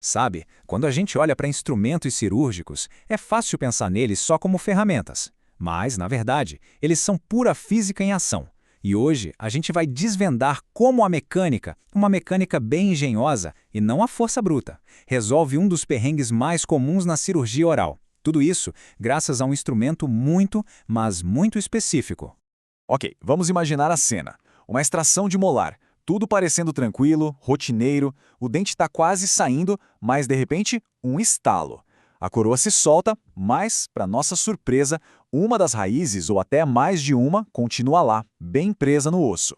Sabe, quando a gente olha para instrumentos cirúrgicos, é fácil pensar neles só como ferramentas. Mas, na verdade, eles são pura física em ação. E hoje a gente vai desvendar como a mecânica, uma mecânica bem engenhosa e não a força bruta, resolve um dos perrengues mais comuns na cirurgia oral. Tudo isso graças a um instrumento muito, mas muito específico. Ok, vamos imaginar a cena. Uma extração de molar. Tudo parecendo tranquilo, rotineiro, o dente está quase saindo, mas de repente, um estalo. A coroa se solta, mas, para nossa surpresa, uma das raízes, ou até mais de uma, continua lá, bem presa no osso.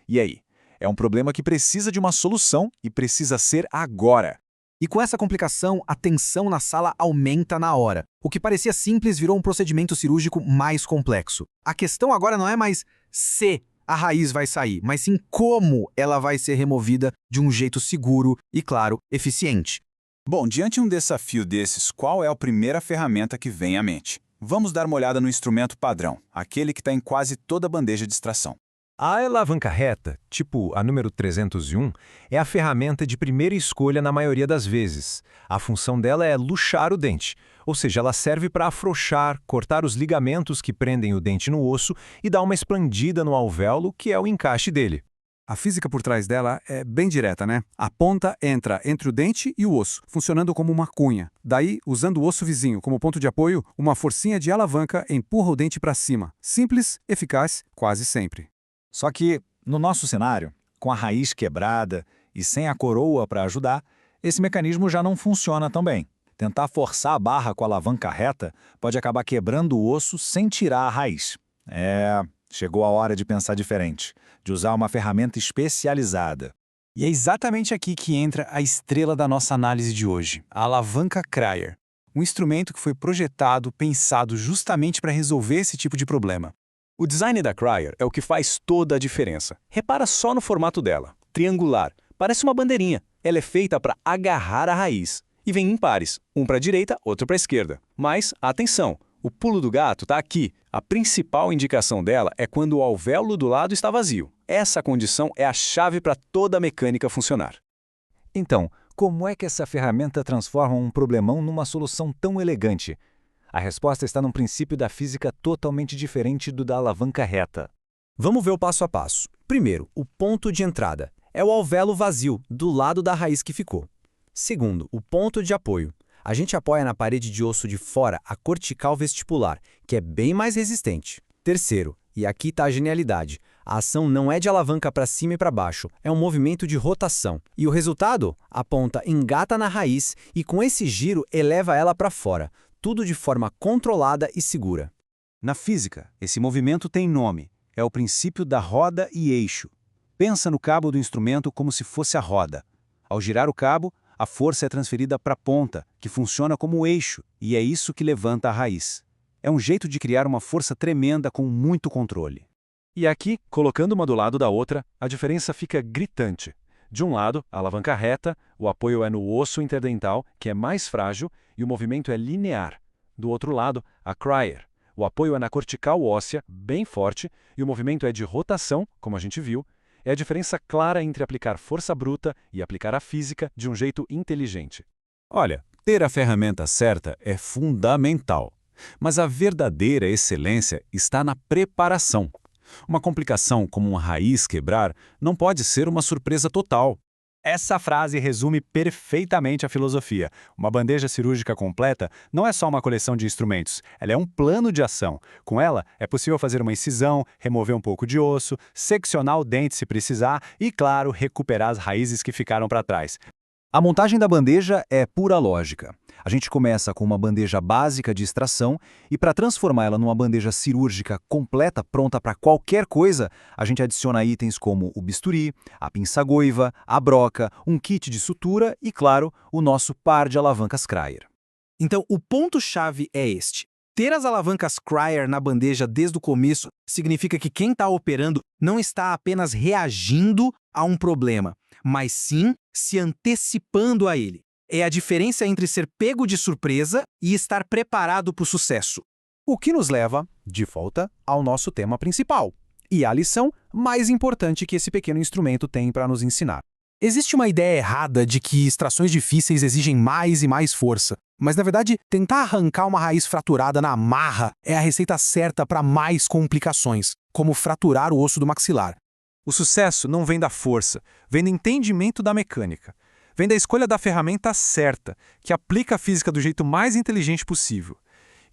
E aí? É um problema que precisa de uma solução e precisa ser agora. E com essa complicação, a tensão na sala aumenta na hora. O que parecia simples virou um procedimento cirúrgico mais complexo. A questão agora não é mais se a raiz vai sair, mas sim como ela vai ser removida de um jeito seguro e, claro, eficiente. Bom, diante de um desafio desses, qual é a primeira ferramenta que vem à mente? Vamos dar uma olhada no instrumento padrão, aquele que está em quase toda a bandeja de extração. A alavanca reta, tipo a número 301, é a ferramenta de primeira escolha na maioria das vezes. A função dela é luxar o dente, ou seja, ela serve para afrouxar, cortar os ligamentos que prendem o dente no osso e dar uma expandida no alvéolo, que é o encaixe dele. A física por trás dela é bem direta, né? A ponta entra entre o dente e o osso, funcionando como uma cunha. Daí, usando o osso vizinho como ponto de apoio, uma forcinha de alavanca empurra o dente para cima. Simples, eficaz, quase sempre. Só que, no nosso cenário, com a raiz quebrada e sem a coroa para ajudar, esse mecanismo já não funciona tão bem. Tentar forçar a barra com a alavanca reta pode acabar quebrando o osso sem tirar a raiz. Chegou a hora de pensar diferente, de usar uma ferramenta especializada. E é exatamente aqui que entra a estrela da nossa análise de hoje, a alavanca Cryer. Um instrumento que foi projetado, pensado justamente para resolver esse tipo de problema. O design da Cryer é o que faz toda a diferença. Repara só no formato dela, triangular, parece uma bandeirinha. Ela é feita para agarrar a raiz. E vem em pares, um para a direita, outro para a esquerda. Mas, atenção, o pulo do gato está aqui. A principal indicação dela é quando o alvéolo do lado está vazio. Essa condição é a chave para toda a mecânica funcionar. Então, como é que essa ferramenta transforma um problemão numa solução tão elegante? A resposta está num princípio da física totalmente diferente do da alavanca reta. Vamos ver o passo a passo. Primeiro, o ponto de entrada. É o alvéolo vazio, do lado da raiz que ficou. Segundo, o ponto de apoio. A gente apoia na parede de osso de fora a cortical vestibular, que é bem mais resistente. Terceiro, e aqui está a genialidade, a ação não é de alavanca para cima e para baixo, é um movimento de rotação. E o resultado? A ponta engata na raiz e com esse giro eleva ela para fora, tudo de forma controlada e segura. Na física, esse movimento tem nome. É o princípio da roda e eixo. Pensa no cabo do instrumento como se fosse a roda. Ao girar o cabo, a força é transferida para a ponta, que funciona como o eixo, e é isso que levanta a raiz. É um jeito de criar uma força tremenda com muito controle. E aqui, colocando uma do lado da outra, a diferença fica gritante. De um lado, a alavanca reta, o apoio é no osso interdental, que é mais frágil, e o movimento é linear. Do outro lado, a Cryer. O apoio é na cortical óssea, bem forte, e o movimento é de rotação, como a gente viu. É a diferença clara entre aplicar força bruta e aplicar a física de um jeito inteligente. Olha, ter a ferramenta certa é fundamental. Mas a verdadeira excelência está na preparação. Uma complicação como uma raiz quebrar não pode ser uma surpresa total. Essa frase resume perfeitamente a filosofia. Uma bandeja cirúrgica completa não é só uma coleção de instrumentos, ela é um plano de ação. Com ela, é possível fazer uma incisão, remover um pouco de osso, seccionar o dente se precisar e, claro, recuperar as raízes que ficaram para trás. A montagem da bandeja é pura lógica. A gente começa com uma bandeja básica de extração e para transformá-la numa bandeja cirúrgica completa, pronta para qualquer coisa, a gente adiciona itens como o bisturi, a pinça-goiva, a broca, um kit de sutura e, claro, o nosso par de alavancas Cryer. Então, o ponto-chave é este. Ter as alavancas Cryer na bandeja desde o começo significa que quem está operando não está apenas reagindo a um problema, mas sim se antecipando a ele. É a diferença entre ser pego de surpresa e estar preparado para o sucesso. O que nos leva, de volta, ao nosso tema principal. E a lição mais importante que esse pequeno instrumento tem para nos ensinar. Existe uma ideia errada de que extrações difíceis exigem mais e mais força. Mas, na verdade, tentar arrancar uma raiz fraturada na marra é a receita certa para mais complicações, como fraturar o osso do maxilar. O sucesso não vem da força, vem do entendimento da mecânica. Vem da escolha da ferramenta certa, que aplica a física do jeito mais inteligente possível.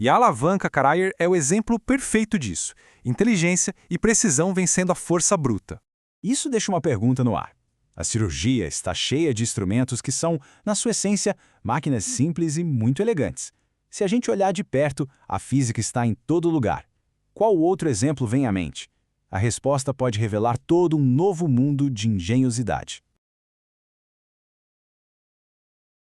E a alavanca Cryer é o exemplo perfeito disso. Inteligência e precisão vencendo a força bruta. Isso deixa uma pergunta no ar. A cirurgia está cheia de instrumentos que são, na sua essência, máquinas simples e muito elegantes. Se a gente olhar de perto, a física está em todo lugar. Qual outro exemplo vem à mente? A resposta pode revelar todo um novo mundo de engenhosidade.